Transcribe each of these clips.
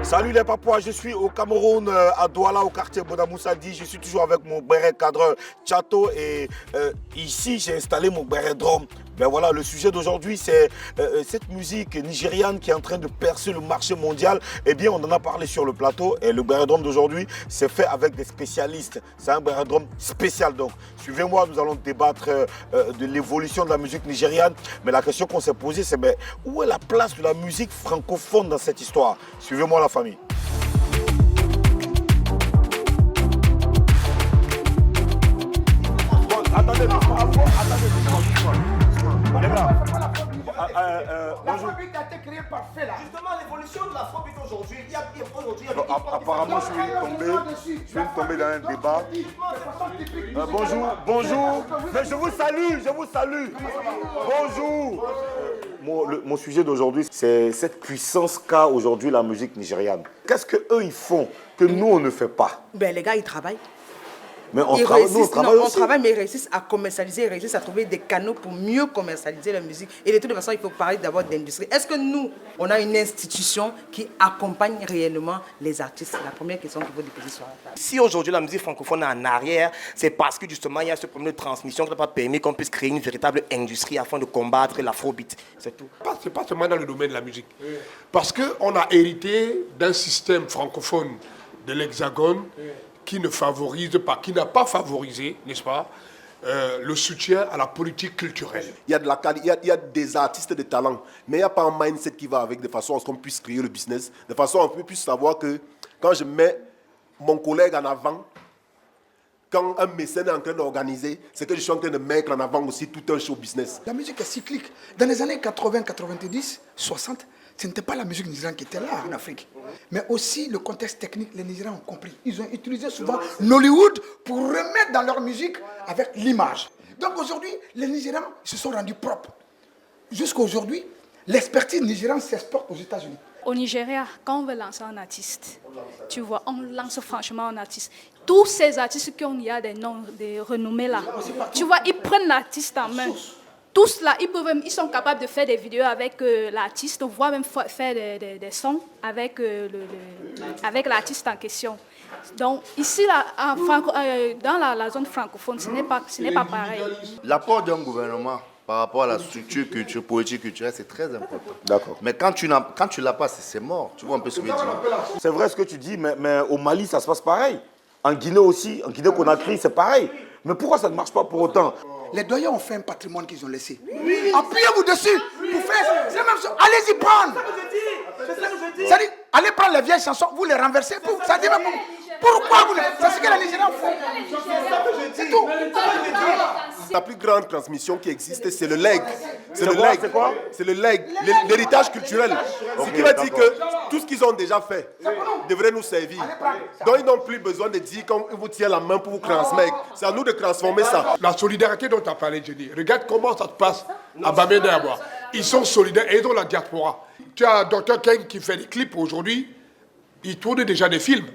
Salut les Papouas, je suis au Cameroun, à Douala, au quartier Bonamoussadi. Je suis toujours avec mon béret cadreur Chato et ici j'ai installé mon béret drum. Ben voilà, le sujet d'aujourd'hui c'est cette musique nigériane qui est en train de percer le marché mondial. Eh bien, on en a parlé sur le plateau et le béret drum d'aujourd'hui c'est fait avec des spécialistes. C'est un béret drum spécial donc. Suivez-moi, nous allons débattre de l'évolution de la musique nigériane. Mais la question qu'on s'est posée c'est mais où est la place de la musique francophone dans cette histoire? Suivez-moi la famille. Bon, attendez, les gars, bonjour. L'afrobeat a été créé par fait là. Justement, l'évolution de l'afrobeat aujourd'hui, il y a Apparemment, je viens de tomber dans un débat. Bonjour. Mais je vous salue. Bonjour. Mon sujet d'aujourd'hui, c'est cette puissance qu'a aujourd'hui la musique nigériane. Qu'est-ce qu'eux, ils font que nous, on ne fait pas? Ben, les gars, ils travaillent. Mais on travaille on aussi. travaille, mais ils réussissent à commercialiser, ils réussissent à trouver des canaux pour mieux commercialiser la musique. Et de toute façon, il faut parler d'abord d'industrie. Est-ce que nous, on a une institution qui accompagne réellement les artistes? La première question qu'il faut déposer sur la table. Si aujourd'hui la musique francophone est en arrière, c'est parce que justement il y a ce problème de transmission qui n'a pas permis qu'on puisse créer une véritable industrie afin de combattre l'afrobeat. C'est tout. C'est pas seulement dans le domaine de la musique. Parce qu'on a hérité d'un système francophone de l'Hexagone qui ne favorise pas, qui n'a pas favorisé, n'est-ce pas, le soutien à la politique culturelle. Il y a des artistes de talent, mais il n'y a pas un mindset qui va avec, de façon à ce qu'on puisse créer le business, de façon à ce qu'on puisse savoir que quand je mets mon collègue en avant, quand un mécène est en train d'organiser, c'est que je suis en train de mettre en avant aussi tout un show business. La musique est cyclique. Dans les années 80, 90, 60, ce n'était pas la musique nigériane qui était là en Afrique. Mais aussi le contexte technique, les Nigériens ont compris. Ils ont utilisé souvent Nollywood pour remettre dans leur musique avec l'image. Donc aujourd'hui, les Nigériens se sont rendus propres. Jusqu'à aujourd'hui, l'expertise nigériane s'exporte aux États-Unis. Au Nigeria, quand on veut lancer un artiste, tu vois, on lance franchement un artiste. Tous ces artistes qui ont il y a des noms, des renommés là, tu vois, ils prennent l'artiste en main. Tous là, ils sont capables de faire des vidéos avec l'artiste, voire même faire des sons avec, avec l'artiste en question. Donc ici, là, dans la zone francophone, ce n'est pas pareil. L'apport d'un gouvernement par rapport à la structure politique culturelle, c'est très important. D'accord. Mais quand tu l'as pas, c'est mort. Tu vois un peu ce que je veux dire. C'est vrai ce que tu dis, mais au Mali, ça se passe pareil. En Guinée aussi, en Guinée-Conakry, c'est pareil. Mais pourquoi ça ne marche pas pour autant? Les doyens ont fait un patrimoine qu'ils ont laissé. Appuyez-vous dessus pour faire. C'est la même chose. Allez-y prendre. C'est-à-dire, allez prendre les vieilles chansons, vous les renversez. Ça dit même pourquoi vous les. C'est ce que les Nigériens font. C'est tout. La plus grande transmission qui existe, c'est le leg. C'est le quoi, leg. c'est quoi? C'est le leg, l'héritage culturel. Ce qui veut dire que tout ce qu'ils ont déjà fait devrait nous servir. Donc ils n'ont plus besoin de dire qu'on vous tient la main pour vous transmettre. C'est à nous de transformer ça. La solidarité dont tu as parlé, Jenny, regarde comment ça se passe à Bamenda et à Bois. Ils sont solidaires et ils ont la diaspora. Tu as Dr. Ken qui fait des clips aujourd'hui, il tourne déjà des films.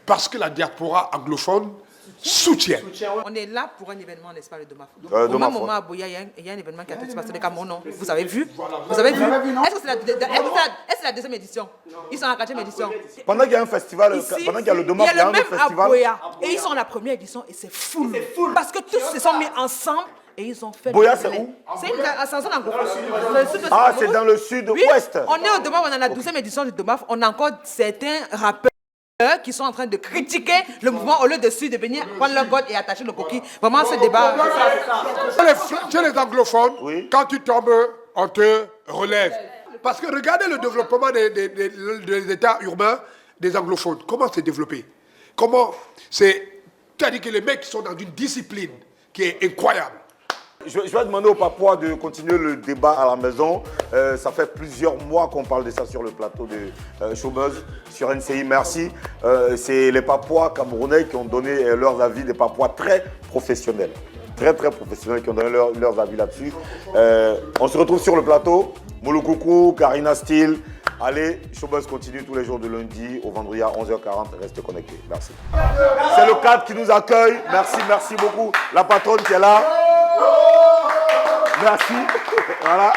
Parce que la diaspora anglophone soutient. On est là pour un événement, n'est-ce pas, le Domaf. Domaf, Au même moment, à Boya, il y a un événement qui a été passé au Cameroun, non? Vous avez vu? Vous avez vu? Est-ce que c'est la deuxième édition? Ils sont à la quatrième édition. Pendant qu'il y a un festival, Ici, pendant qu'il y a le Domaf, il y a le même festival. à Boya. Et ils sont à la première édition et c'est full. Parce que tous se sont mis ensemble et ils ont fait... Boya, c'est où? C'est en zone anglophone. Ah, c'est dans le sud-ouest. On est au Domaf, on est à la 12e édition du Domaf. On a encore certains rappeurs qui sont en train de critiquer le mouvement au lieu de venir prendre leur god et attacher le coquille. Vraiment, ce débat... Chez les anglophones, Oui. quand tu tombes, on te relève. Parce que regardez le développement des États urbains des anglophones. Comment c'est développé? Comment c'est... C'est-à-dire que les mecs sont dans une discipline qui est incroyable. Je vais demander aux Papouas de continuer le débat à la maison. Ça fait plusieurs mois qu'on parle de ça sur le plateau de Showbuzz, sur NCI. Merci. C'est les Papouas camerounais qui ont donné leurs avis, des Papouas très professionnels. Très professionnels qui ont donné leurs avis là-dessus. On se retrouve sur le plateau. Mouloukoukou, Karina Steele. Allez, Showbuzz continue tous les jours de lundi au vendredi à 11h40. Restez connectés. Merci. C'est le cadre qui nous accueille. Merci beaucoup. La patronne qui est là. Merci. Voilà.